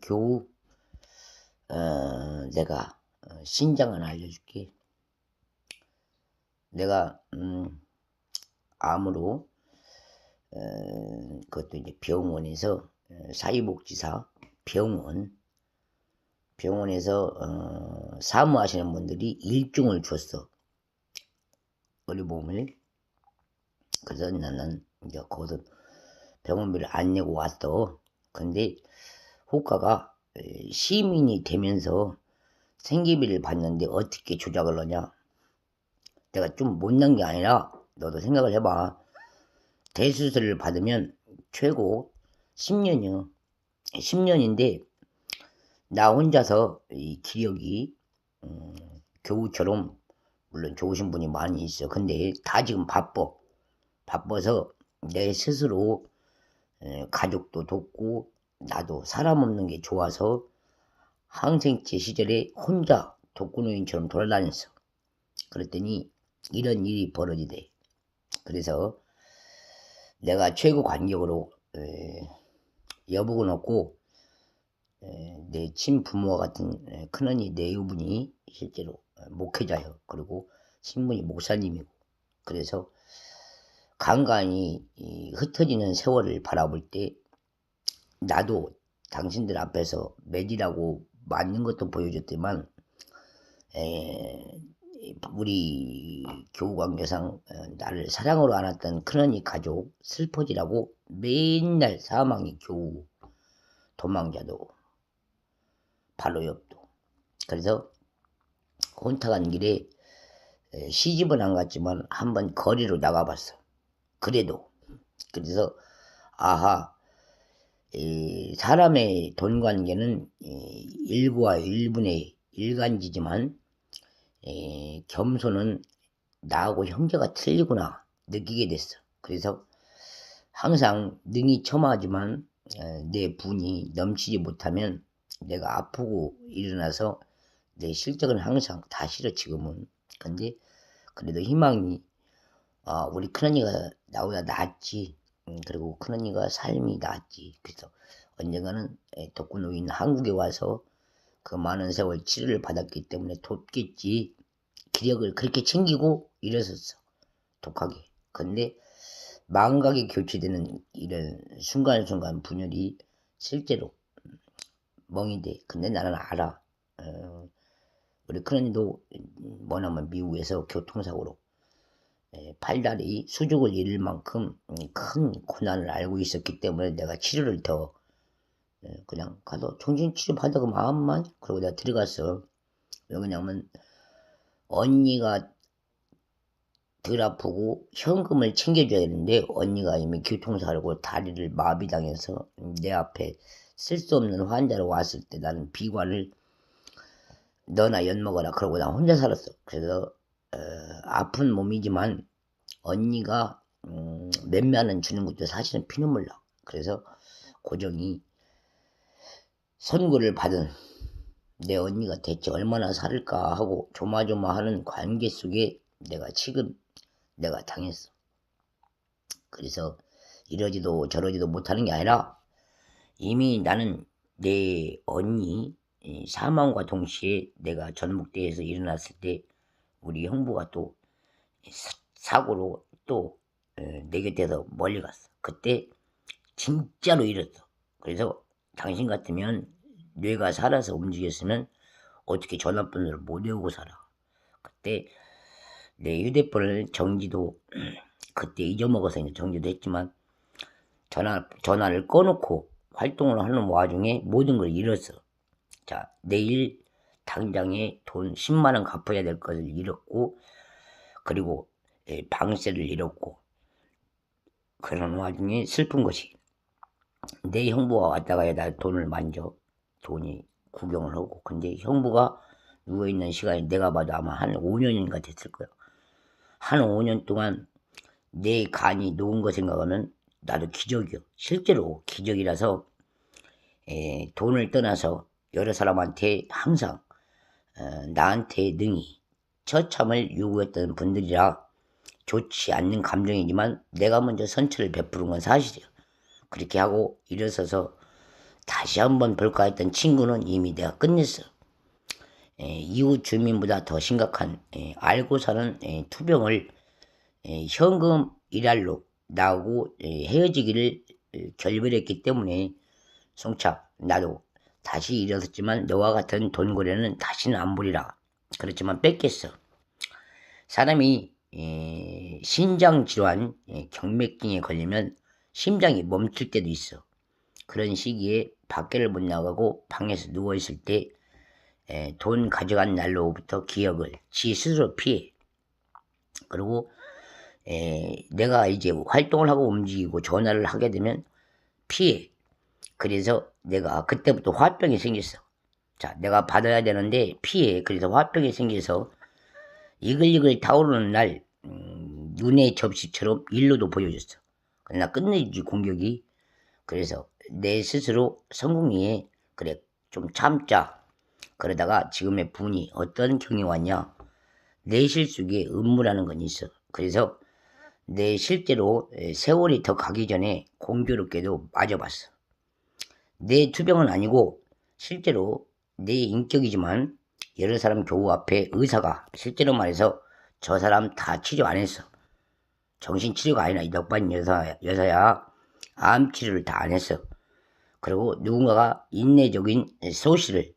교우, 내가 신장을 알려줄게. 내가 암으로 그것도 이제 병원에서 사회복지사 병원에서 사무하시는 분들이 일중을 줬어. 의료보험을. 그래서 나는 이제 거기서 병원비를 안 내고 왔어. 근데 호가가 시민이 되면서 생계비를 받는데 어떻게 조작을 하냐. 내가 좀 못난 게 아니라 너도 생각을 해봐. 대수술을 받으면 최고 10년이요. 10년인데 나 혼자서 이 기력이 교우처럼 물론 좋으신 분이 많이 있어. 근데 다 지금 바빠서 내 스스로 가족도 돕고 나도 사람 없는 게 좋아서 항생제 시절에 혼자 독거노인처럼 돌아다녔어. 그랬더니 이런 일이 벌어지대. 그래서 내가 최고 간격으로 여복은 없고 내 친부모와 같은 큰언니 내유분이 실제로 목회자요. 그리고 신분이 목사님이고. 그래서 간간히 흩어지는 세월을 바라볼 때 나도 당신들 앞에서 매질하고 맞는 것도 보여줬지만 우리 교우관계상 나를 사랑으로 안았던 큰언니 가족 슬퍼지라고 맨날 사망이 교우 도망자도 바로 옆도. 그래서 혼자 간 길에 시집은 안 갔지만 한번 거리로 나가봤어. 그래서 사람의 돈 관계는 일과 일분의 일간지지만 겸손은 나하고 형제가 틀리구나 느끼게 됐어. 그래서 항상 능히 처마하지만 내 분이 넘치지 못하면 내가 아프고 일어나서 내 실적은 항상 다 싫어 지금은. 근데 그래도 희망이 우리 큰언니가 나보다 낫지. 그리고 큰언니가 삶이 낫지. 그래서 언젠가는 독거노인 한국에 와서 그 많은 세월 치료를 받았기 때문에 돕겠지. 기력을 그렇게 챙기고 일어섰어. 독하게. 근데 망각이 교체되는 이런 순간순간 분열이 실제로 멍이 돼. 근데 나는 알아. 우리 큰언니도 머나먼 미국에서 교통사고로 팔다리 수족을 잃을 만큼 큰 고난을 알고 있었기 때문에 내가 치료를 더 그냥 가서 정신치료 받아가 마음만. 그러고 내가 들어갔어. 왜 그러냐면 언니가 덜 아프고 현금을 챙겨줘야 되는데 언니가 이미 교통사고로 다리를 마비당해서 내 앞에 쓸 수 없는 환자로 왔을 때 나는 비관을 너나 엿먹어라 그러고 나 혼자 살았어. 그래서 아픈 몸이지만 언니가 몇몇은 주는 것도 사실은 피눈물 나. 그래서 고정이 선고를 받은 내 언니가 대체 얼마나 살을까 하고 조마조마하는 관계 속에 내가 당했어. 그래서 이러지도 저러지도 못하는 게 아니라 이미 나는 내 언니 사망과 동시에 내가 전북대에서 일어났을 때 우리 형부가 또 사고로 또 내 곁에서 멀리 갔어. 그때 진짜로 잃었어. 그래서 당신 같으면 뇌가 살아서 움직였으면 어떻게 전화번호를 못 외우고 살아. 그때 내 휴대폰을 정지도 그때 잊어먹어서 이제 정지도 했지만 전화를 꺼놓고 활동을 하는 와중에 모든 걸 잃었어. 자, 내일 당장에 돈 10만원 갚아야 될 것을 잃었고, 그리고 방세를 잃었고, 그런 와중에 슬픈 것이 내 형부가 왔다 가야 나 돈을 만져. 돈이 구경을 하고. 근데 형부가 누워있는 시간이 내가 봐도 아마 한 5년인가 됐을 거야. 한 5년 동안 내 간이 녹은 거 생각하면 나도 기적이요. 실제로 기적이라서 돈을 떠나서 여러 사람한테 항상 나한테 능히 처참을 요구했던 분들이라 좋지 않는 감정이지만 내가 먼저 선처를 베푸는 건 사실이야. 그렇게 하고 일어서서 다시 한번 볼까 했던 친구는 이미 내가 끝냈어. 이웃 주민보다 더 심각한 알고 사는 투병을 현금 일할로 나하고 헤어지기를 결별했기 때문에 송차 나도 다시 일어섰지만 너와 같은 돈고래는 다시는 안 부리라. 그렇지만 뺏겠어. 사람이 신장질환, 경맥증에 걸리면 심장이 멈출 때도 있어. 그런 시기에 밖에를 못 나가고 방에서 누워있을 때 돈 가져간 날로부터 기억을 지 스스로 피해. 그리고 내가 이제 활동을 하고 움직이고 전화를 하게 되면 피해. 그래서 내가 그때부터 화병이 생겼어. 자, 내가 받아야 되는데 피해. 그래서 화병이 생겨서 이글이글 타오르는 날 눈의 접시처럼 일로도 보여줬어. 그러나 끝내주지 공격이. 그래서 내 스스로 성공리에 그래 좀 참자. 그러다가 지금의 분이 어떤 경이 왔냐. 내 실속에 음모라는 건 있어. 그래서 내 실제로 세월이 더 가기 전에 공교롭게도 맞아봤어. 내 투병은 아니고 실제로 내 인격이지만 여러 사람 교우 앞에 의사가 실제로 말해서 저 사람 다 치료 안 했어. 정신치료가 아니라 이 넉반 여사야 암 치료를 다 안 했어. 그리고 누군가가 인내적인 소시를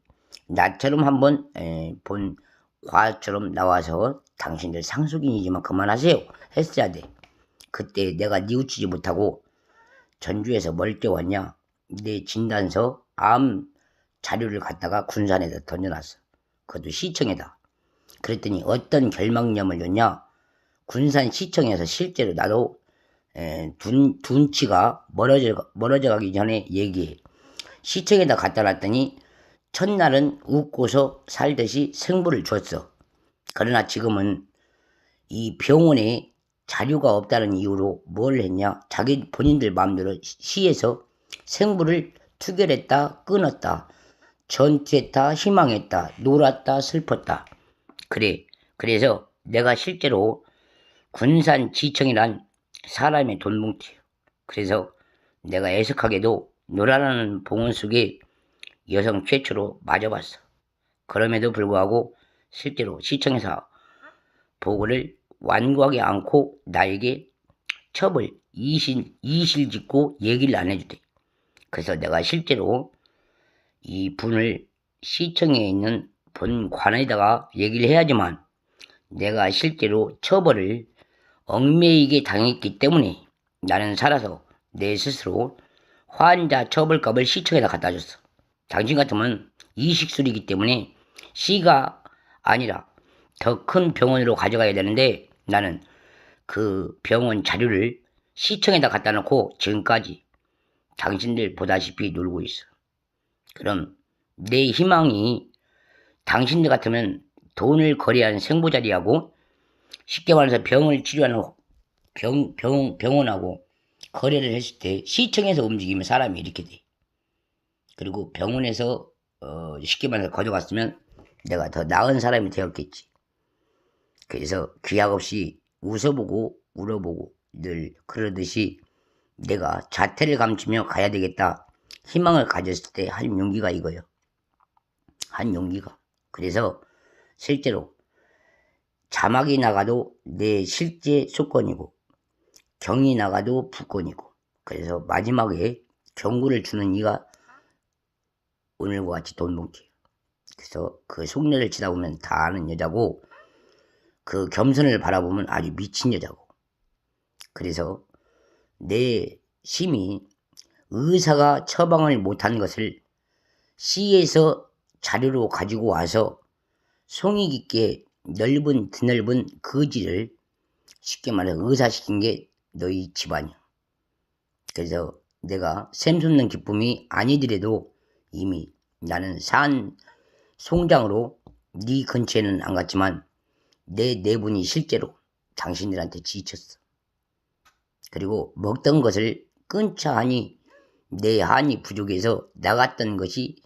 나처럼 한번 본 과처럼 나와서 당신들 상속인이지만 그만하세요 했어야 돼. 그때 내가 뉘우치지 못하고 전주에서 멀게 왔냐. 내 진단서 암 자료를 갖다가 군산에다 던져놨어. 그것도 시청에다. 그랬더니 어떤 결막염을 줬냐. 군산시청에서 실제로 나도 둔치가 멀어져 가기 전에 얘기해. 시청에다 갖다 놨더니 첫날은 웃고서 살듯이 생부를 줬어. 그러나 지금은 이 병원에 자료가 없다는 이유로 뭘 했냐. 자기 본인들 마음대로 시에서 생부를 투결했다 끊었다. 전투했다 희망했다 놀았다 슬펐다. 그래. 그래서 내가 실제로 군산지청이란 사람의 돈뭉치예요. 그래서 내가 애석하게도 노라라는 봉헌 속에 여성 최초로 맞아봤어. 그럼에도 불구하고 실제로 시청에서 보고를 완고하게 않고 나에게 처벌 이실 짓고 얘기를 안 해주대. 그래서 내가 실제로 이 분을 시청에 있는 본관에다가 얘기를 해야지만 내가 실제로 처벌을 얽매이게 당했기 때문에 나는 살아서 내 스스로 환자 처벌값을 시청에다 갖다 줬어. 당신 같으면 이식술이기 때문에 시가 아니라 더 큰 병원으로 가져가야 되는데 나는 그 병원 자료를 시청에다 갖다 놓고 지금까지 당신들 보다시피 놀고 있어. 그럼 내 희망이 당신들 같으면 돈을 거래하는 생보자리하고 쉽게 말해서 병을 치료하는 병원하고 거래를 했을 때 시청에서 움직이면 사람이 이렇게 돼. 그리고 병원에서 쉽게 말해서 가져갔으면 내가 더 나은 사람이 되었겠지. 그래서 귀약 없이 웃어보고 울어보고 늘 그러듯이 내가 자태를 감추며 가야 되겠다. 희망을 가졌을 때 한 용기가 이거요. 한 용기가. 그래서 실제로 자막이 나가도 내 실제 수건이고 경이 나가도 부건이고. 그래서 마지막에 경고를 주는 이가 오늘과 같이 돈뭉치예요. 그래서 그 속내를 치다 보면 다 아는 여자고 그 겸손을 바라보면 아주 미친 여자고. 그래서 내 심이 의사가 처방을 못한 것을 시에서 자료로 가지고 와서 송이 깊게 넓은 드넓은 거지를 쉽게 말해 의사시킨 게 너희 집안이야. 그래서 내가 샘솟는 기쁨이 아니더라도 이미 나는 산 송장으로 네 근처에는 안 갔지만 내 내분이 실제로 당신들한테 지쳤어. 그리고 먹던 것을 끊자 하니 내 한이 부족해서 나갔던 것이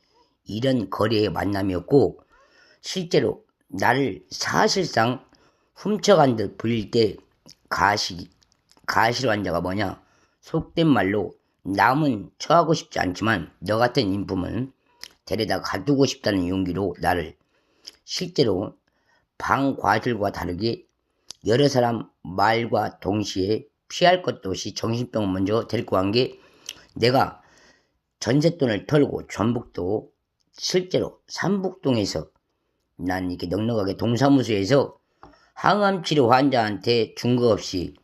이런 거래의 만남이었고 실제로 나를 사실상 훔쳐간 듯 보일 때 가실 환자가 뭐냐. 속된 말로 남은 처하고 싶지 않지만 너 같은 인품은 데려다 가두고 싶다는 용기로 나를 실제로 방과실과 다르게 여러 사람 말과 동시에 피할 것도 없이 정신병을 먼저 데리고 간 게 내가 전셋돈을 털고 전북도 실제로 삼북동에서 난 이렇게 넉넉하게 동사무소에서 항암치료 환자한테 중거 없이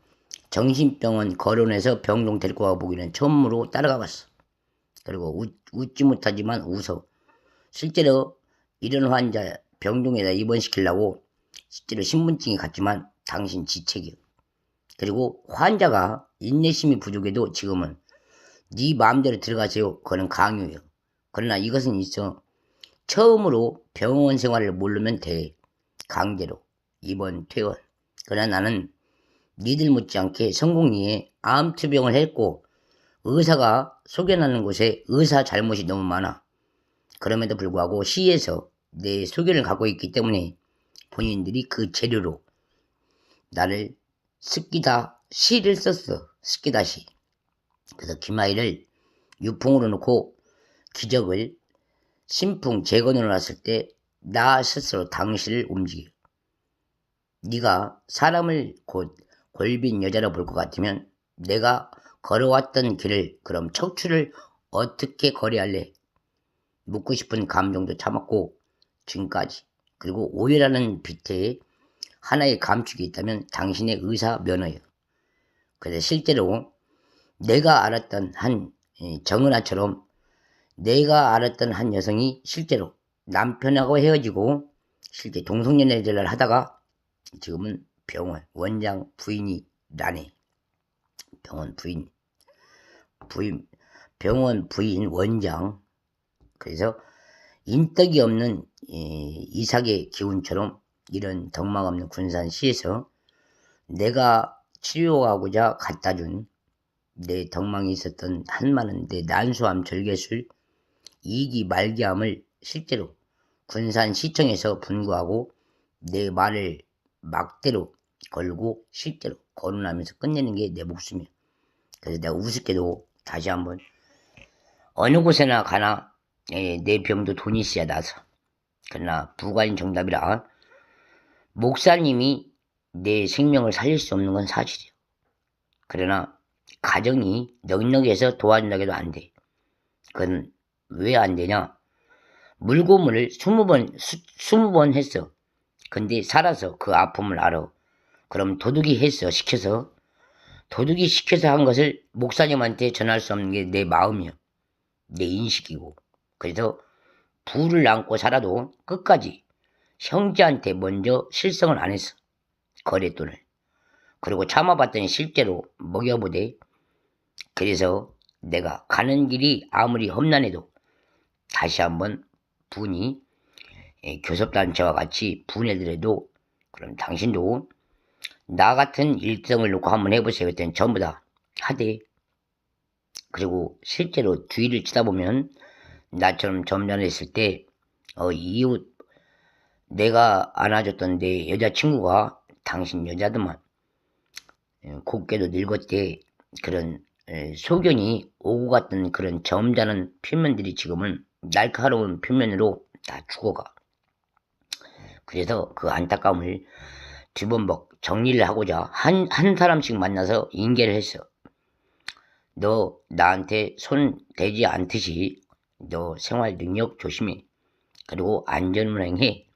정신병원 거론해서 병동 데리고 가보기는 처음으로 따라가 봤어. 그리고 웃지 못하지만 웃어. 실제로 이런 환자 병동에다 입원시키려고 실제로 신분증이 갔지만 당신 지책이요. 그리고 환자가 인내심이 부족해도 지금은 네 마음대로 들어가세요. 그거는 강요예요. 그러나 이것은 있어. 처음으로 병원 생활을 모르면 돼. 강제로 입원 퇴원. 그러나 나는 니들 못지않게 성공리에 암투병을 했고 의사가 소견하는 곳에 의사 잘못이 너무 많아. 그럼에도 불구하고 시에서 내 소견을 갖고 있기 때문에 본인들이 그 재료로 나를 스키다 시를 썼어. 스키다 시. 그래서 김하이를 유풍으로 놓고 기적을 신풍 재건으로 놨을 때 나 스스로 당신을 움직여. 네가 사람을 곧 골빈 여자로 볼 것 같으면 내가 걸어왔던 길을 그럼 척추를 어떻게 거래할래? 묻고 싶은 감정도 참았고 지금까지. 그리고 오해라는 빛에 하나의 감축이 있다면 당신의 의사 면허예요. 그래서 실제로 내가 알았던 한 정은아처럼 내가 알았던 한 여성이 실제로 남편하고 헤어지고 실제 동성연애를 하다가 지금은 병원 원장 부인이 라네. 병원 부인 원장. 그래서 인덕이 없는 이삭의 기운처럼 이런 덕망 없는 군산시에서 내가 치료하고자 갖다 준 내 덕망이 있었던 한많은 내 난소암 절개술 2기 말기암을 실제로 군산시청에서 분구하고 내 말을 막대로 걸고 실제로 거론하면서 끝내는 게 내 목숨이야. 그래서 내가 우습게도 다시 한번 어느 곳에나 가나 내 병도 돈이 있어야 나서. 그러나 부가인 정답이라 목사님이 내 생명을 살릴 수 없는 건 사실이야. 그러나 가정이 넉넉해서 도와준다고 해도 안 돼. 그건 왜 안 되냐? 물고문을 20번 했어. 근데 살아서 그 아픔을 알아. 그럼 도둑이 했어. 시켜서. 도둑이 시켜서 한 것을 목사님한테 전할 수 없는 게 내 마음이야. 내 인식이고. 그래서 부를 안고 살아도 끝까지 형제한테 먼저 실성을 안 했어. 거랫돈을. 그리고 참아봤더니 실제로 먹여보대. 그래서 내가 가는 길이 아무리 험난해도 다시 한번 분이 교섭단체와 같이 분해더라도 그럼 당신도 나 같은 일정을 놓고 한번 해보세요. 그랬더니 전부 다 하대. 그리고 실제로 뒤를 치다보면 나처럼 점잖했을 때 이웃 내가 안아줬던 내 여자친구가 당신 여자더만 곱게도 늙었대. 그런 소견이 오고 갔던 그런 점잖은 표면들이 지금은 날카로운 표면으로 다 죽어가. 그래서 그 안타까움을 뒤범벅 정리를 하고자 한 사람씩 만나서 인계를 했어. 너 나한테 손 대지 않듯이 너 생활 능력 조심해. 그리고 안전운행해.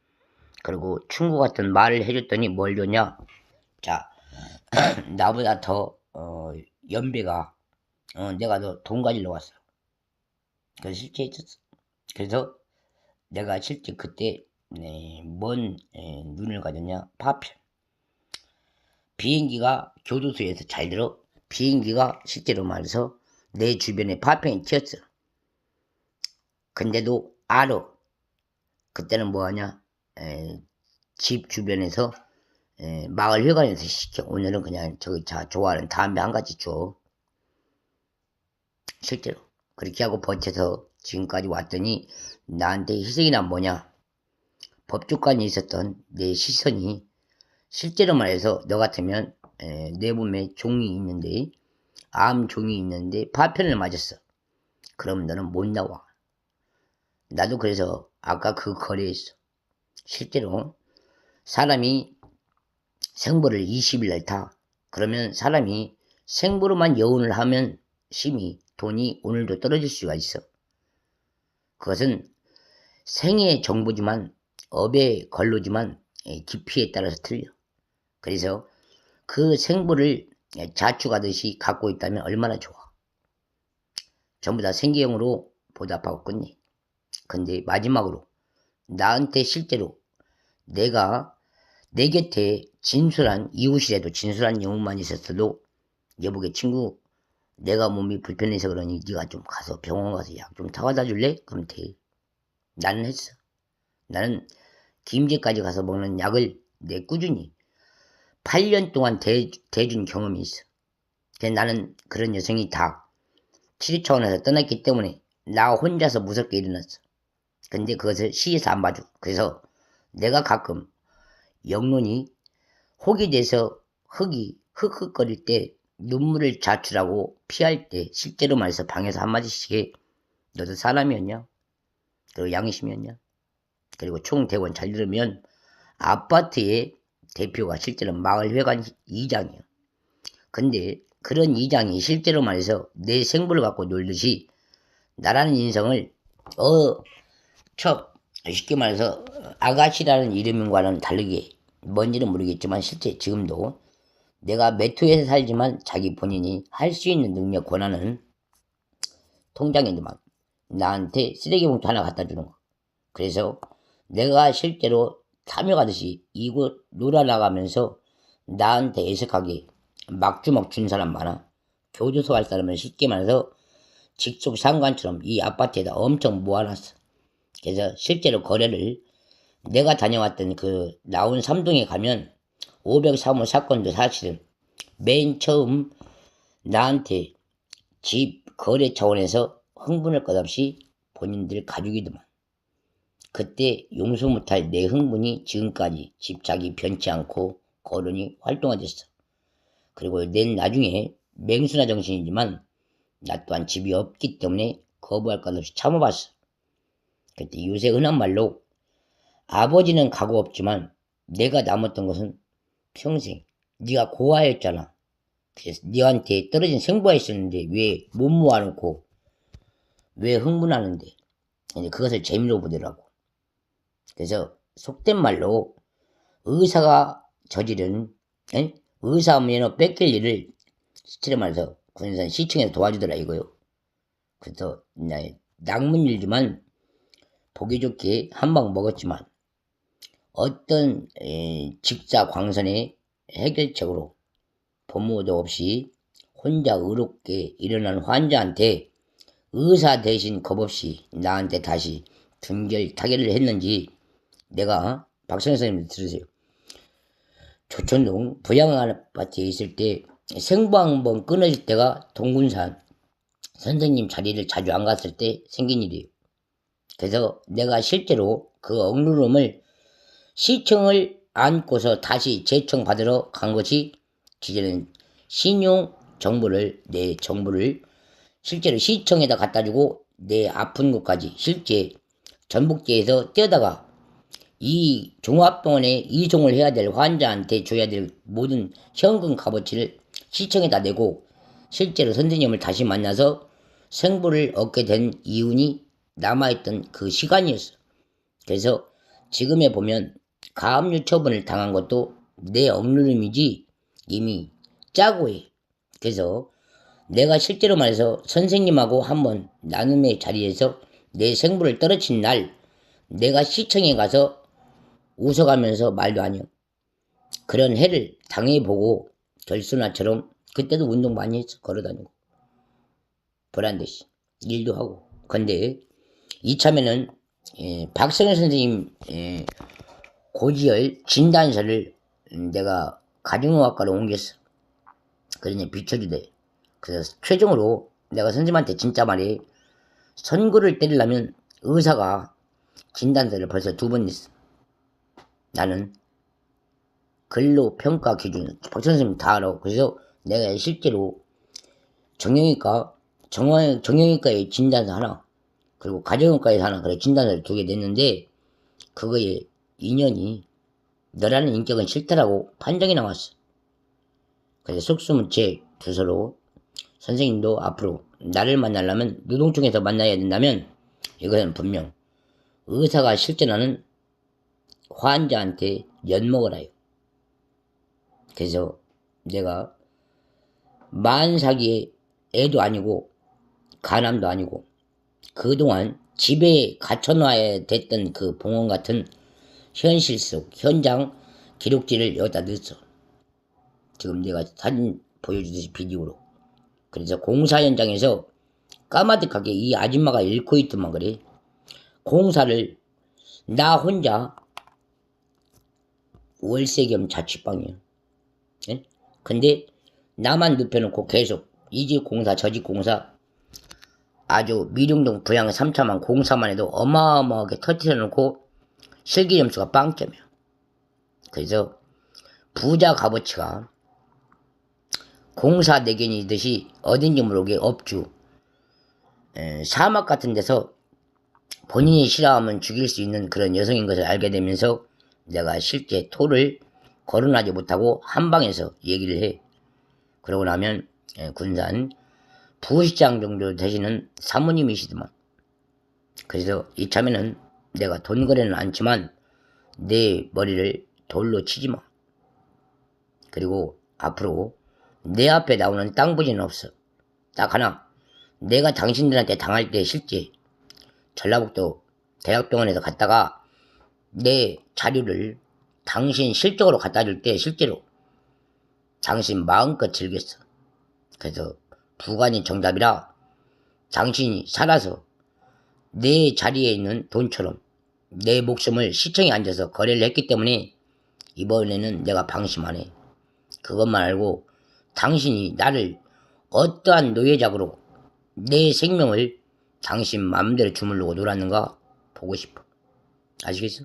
그리고 충고 같은 말을 해줬더니 뭘 줬냐? 자, 나보다 더 연배가 내가 너 돈 가지러 왔어. 그래서 실제 있었어. 그래서 내가 실제 그때 뭔 눈을 가졌냐? 파편. 비행기가 교도소에서 잘 들어. 비행기가 실제로 말해서 내 주변에 파편이 튀었어. 근데도 알아. 그때는 뭐하냐? 집 주변에서 마을 회관에서 시켜. 오늘은 그냥 저기 좋아하는 담배 한 가지 줘. 실제로 그렇게 하고 버텨서 지금까지 왔더니 나한테 희생이란 뭐냐? 법조관이 있었던 내 시선이 실제로 말해서 너 같으면 내 몸에 종이 있는데 암종이 있는데 파편을 맞았어. 그럼 너는 못 나와. 나도 그래서 아까 그 거래했어. 실제로 사람이 생보를 20일 날 타. 그러면 사람이 생보로만 여운을 하면 심히 돈이 오늘도 떨어질 수가 있어. 그것은 생의 정보지만 업의 걸로지만 깊이에 따라서 틀려. 그래서 그 생보를 자축하듯이 갖고 있다면 얼마나 좋아. 전부 다 생계형으로 보답하고 끝내. 근데 마지막으로 나한테 실제로 내가 내 곁에 진술한 이웃이라도 진술한 영혼만 있었어도 여보게 친구 내가 몸이 불편해서 그러니 네가 좀 가서 병원 가서 약 좀 타와다 줄래? 그럼 돼. 나는 했어. 나는 김제까지 가서 먹는 약을 내 꾸준히 8년 동안 대준 경험이 있어. 그래서 나는 그런 여성이 다 치료 차원에서 떠났기 때문에 나 혼자서 무섭게 일어났어. 근데 그것을 시에서 안 봐줘. 그래서 내가 가끔 영론이 혹이 돼서 흙이 흑흑거릴 때 눈물을 자출하고 피할 때 실제로 말해서 방에서 한마디씩 해. 너도 사람이었냐? 그리고 양심이었냐? 그리고 총대원 잘 들으면 아파트의 대표가 실제로 마을회관 이장이야. 근데 그런 이장이 실제로 말해서 내 생부를 갖고 놀듯이 나라는 인성을 쉽게 말해서 아가씨라는 이름과는 다르게 뭔지는 모르겠지만 실제 지금도 내가 메토에서 살지만 자기 본인이 할 수 있는 능력 권한은 통장에 막 나한테 쓰레기 봉투 하나 갖다 주는 거. 그래서 내가 실제로 탐욕하듯이 이곳 놀아나가면서 나한테 애석하게 막주먹 준 사람 많아. 교도소 갈 사람은 쉽게 말해서 직속 상관처럼 이 아파트에다 엄청 모아놨어. 그래서 실제로 거래를 내가 다녀왔던 그 나온 3동에 가면 503호 사건도 사실은 맨 처음 나한테 집 거래 차원에서 흥분할 것 없이 본인들 가족이더만. 그때 용서 못할 내 흥분이 지금까지 집착이 변치 않고 거론이 활동화됐어. 그리고 낸 나중에 맹수나 정신이지만 나 또한 집이 없기 때문에 거부할 것 없이 참아봤어. 그때 요새 흔한 말로 아버지는 가고 없지만 내가 남았던 것은 평생 네가 고아였잖아. 그래서 네한테 떨어진 생부가 있었는데 왜 못 모아놓고 왜 흥분하는데 그것을 재미로 보더라고. 그래서 속된 말로 의사가 저지른 의사 면허 뺏길 일을 실제로 말해서 군산 시청에서 도와주더라 이거요. 그래서 낙문일지만 보기 좋게 한 방 먹었지만 어떤 직사광선의 해결책으로 부모도 없이 혼자 의롭게 일어난 환자한테 의사 대신 겁없이 나한테 다시 등결 타결을 했는지 내가 박선생 선생님 들으세요. 조천동 부양한 아파트에 있을 때 생부 한번 끊어질 때가 동군산 선생님 자리를 자주 안 갔을 때 생긴 일이에요. 그래서 내가 실제로 그 억누름을 시청을 안고서 다시 재청받으러 간 것이 지제는 신용 정보를 내 정보를 실제로 시청에다 갖다주고 내 아픈 곳까지 실제 전북제에서 뛰어다가 이 종합병원에 이송을 해야 될 환자한테 줘야 될 모든 현금 값어치를 시청에다 내고 실제로 선생님을 다시 만나서 생부를 얻게 된 이윤이 남아있던 그 시간이었어. 그래서 지금에 보면 가압류 처분을 당한 것도 내 억누름이지 이미 짜고 해. 그래서 내가 실제로 말해서 선생님하고 한번 나눔의 자리에서 내 생부를 떨어친 날 내가 시청에 가서 웃어가면서 말도 아니요. 그런 해를 당해보고 결순아처럼 그때도 운동 많이 했어. 걸어다니고 보란듯이 일도 하고. 근데 이참에는 박성현 선생님 고지혈 진단서를 내가 가정의학과로 옮겼어. 그러니 비춰주대. 그래서 최종으로 내가 선생님한테 진짜 말해 선고를 때리려면 의사가 진단서를 벌써 2번 냈어. 나는 근로 평가 기준 박 선생님 다 알아. 그래서 내가 실제로 정형외과에 진단서 하나, 그리고 가정의과에서 하나, 그래, 진단서를 2개 냈는데, 그거에 인연이 너라는 인격은 싫다라고 판정이 나왔어. 그래서 속수무책 주소로 선생님도 앞으로 나를 만나려면 노동청에서 만나야 된다면 이것은 분명 의사가 실전하는 환자한테 엿먹으라요. 그래서 내가 만삭이 애도 아니고 간암도 아니고 그동안 집에 갇혀놔야 됐던 그 봉헌 같은 현실 속 현장 기록지를 여기다 넣었어. 지금 내가 사진 보여주듯이 비디오로. 그래서 공사 현장에서 까마득하게 이 아줌마가 잃고 있더만 그래. 공사를 나 혼자 월세 겸 자취방이야. 예? 근데 나만 눕혀놓고 계속 이 집 공사 저 집 공사 아주 미룡동 부양 3차만 공사만 해도 어마어마하게 터뜨려놓고 실기점수가 빵점이야. 그래서 부자 값어치가 공사 내견이듯이 어딘지 모르게 업주 사막 같은 데서 본인이 싫어하면 죽일 수 있는 그런 여성인 것을 알게 되면서 내가 실제 토를 거론하지 못하고 한방에서 얘기를 해. 그러고 나면 군산 부시장 정도 되시는 사모님이시더만. 그래서 이참에는 내가 돈 거래는 않지만 내 머리를 돌로 치지 마. 그리고 앞으로 내 앞에 나오는 땅 부지는 없어. 딱 하나. 내가 당신들한테 당할 때 실제 전라북도 대학병원에서 갔다가 내 자료를 당신 실적으로 갖다 줄 때 실제로 당신 마음껏 즐겼어. 그래서 부관이 정답이라 당신이 살아서 내 자리에 있는 돈처럼 내 목숨을 시청에 앉아서 거래를 했기 때문에 이번에는 내가 방심 안 해. 그것만 알고 당신이 나를 어떠한 노예작으로 내 생명을 당신 마음대로 주물르고 놀았는가 보고 싶어. 아시겠어?